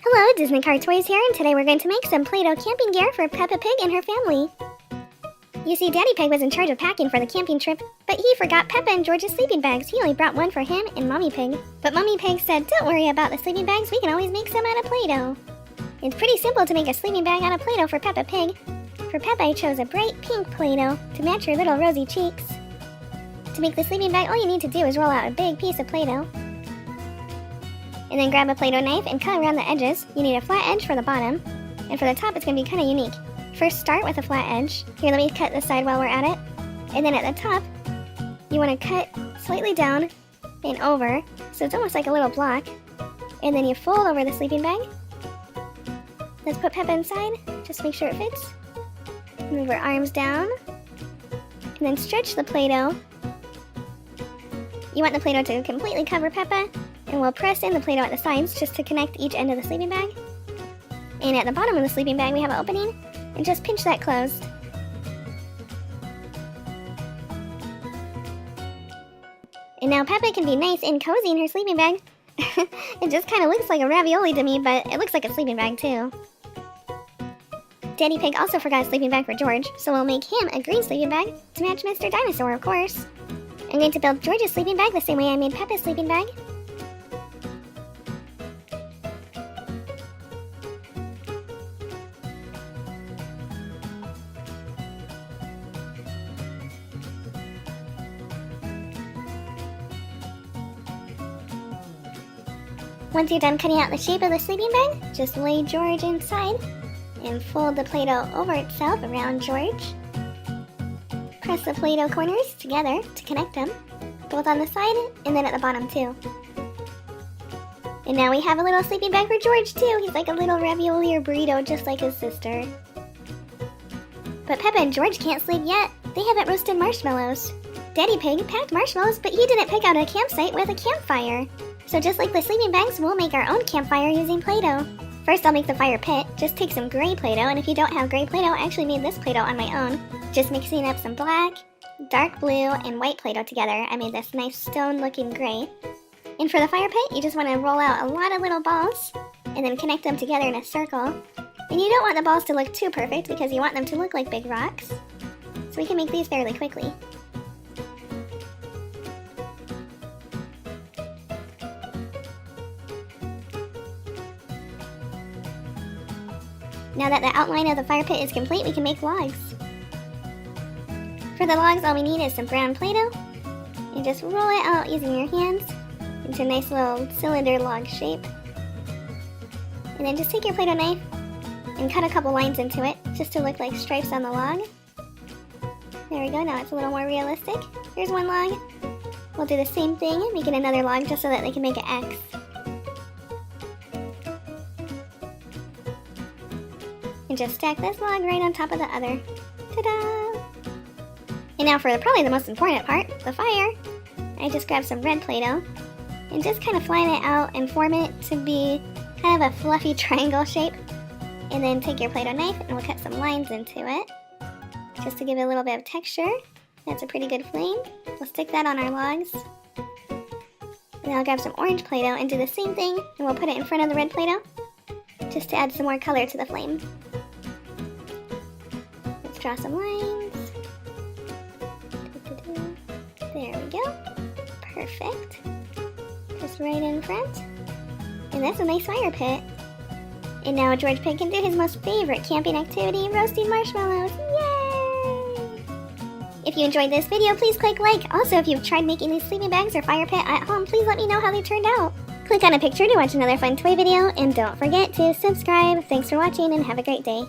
Hello, DisneyCarToys here, and today we're going to make some Play-Doh camping gear for Peppa Pig and her family. You see, Daddy Pig was in charge of packing for the camping trip, but he forgot Peppa and George's sleeping bags. He only brought one for him and Mommy Pig. But Mommy Pig said, don't worry about the sleeping bags, we can always make some out of Play-Doh. It's pretty simple to make a sleeping bag out of Play-Doh for Peppa Pig. For Peppa, I chose a bright pink Play-Doh to match her little rosy cheeks. To make the sleeping bag, all you need to do is roll out a big piece of Play-Doh. And then grab a Play-Doh knife and cut around the edges. You need a flat edge for the bottom, and for the top it's going to be kind of unique. First start with a flat edge. Here, let me cut this side while we're at it. And then at the top, you want to cut slightly down and over, so it's almost like a little block. And then you fold over the sleeping bag. Let's put Peppa inside, just make sure it fits. Move her arms down, and then stretch the Play-Doh. You want the Play-Doh to completely cover Peppa, and we'll press in the Play-Doh at the sides just to connect each end of the sleeping bag. And at the bottom of the sleeping bag we have an opening, and just pinch that closed. And now Peppa can be nice and cozy in her sleeping bag. It just kind of looks like a ravioli to me, but it looks like a sleeping bag too. Daddy Pig also forgot a sleeping bag for George, so we'll make him a green sleeping bag to match Mr. Dinosaur, of course. I'm going to build George's sleeping bag the same way I made Peppa's sleeping bag. Once you're done cutting out the shape of the sleeping bag, just lay George inside and fold the Play-Doh over itself around George. Press the Play-Doh corners together to connect them, both on the side and then at the bottom too. And now we have a little sleeping bag for George too. He's like a little ravioli or burrito just like his sister. But Peppa and George can't sleep yet. They haven't roasted marshmallows. Daddy Pig packed marshmallows, but he didn't pick out a campsite with a campfire. So just like the sleeping bags, we'll make our own campfire using Play-Doh. First I'll make the fire pit. Just take some gray Play-Doh, and if you don't have gray Play-Doh, I actually made this Play-Doh on my own. Just mixing up some black, dark blue, and white Play-Doh together, I made this nice stone-looking gray. And for the fire pit, you just want to roll out a lot of little balls, and then connect them together in a circle. And you don't want the balls to look too perfect, because you want them to look like big rocks. So we can make these fairly quickly. Now that the outline of the fire pit is complete, we can make logs. For the logs, all we need is some brown Play-Doh, and just roll it out using your hands into a nice little cylinder log shape. And then just take your Play-Doh knife and cut a couple lines into it, just to look like stripes on the log. There we go, now it's a little more realistic. Here's one log. We'll do the same thing, making another log just so that they can make an X. And just stack this log right on top of the other. Ta-da! And now for probably the most important part, the fire. I just grabbed some red Play-Doh and just kind of flatten it out and form it to be kind of a fluffy triangle shape. And then take your Play-Doh knife and we'll cut some lines into it, just to give it a little bit of texture. That's a pretty good flame. We'll stick that on our logs. And then I'll grab some orange Play-Doh and do the same thing, and we'll put it in front of the red Play-Doh, just to add some more color to the flame. Let's draw some lines. There we go. Perfect. Just right in front. And that's a nice fire pit. And now George Pig can do his most favorite camping activity, roasting marshmallows. Yay! If you enjoyed this video, please click like. Also, if you've tried making these sleeping bags or fire pit at home, please let me know how they turned out. Click on a picture to watch another fun toy video, and don't forget to subscribe. Thanks for watching and have a great day.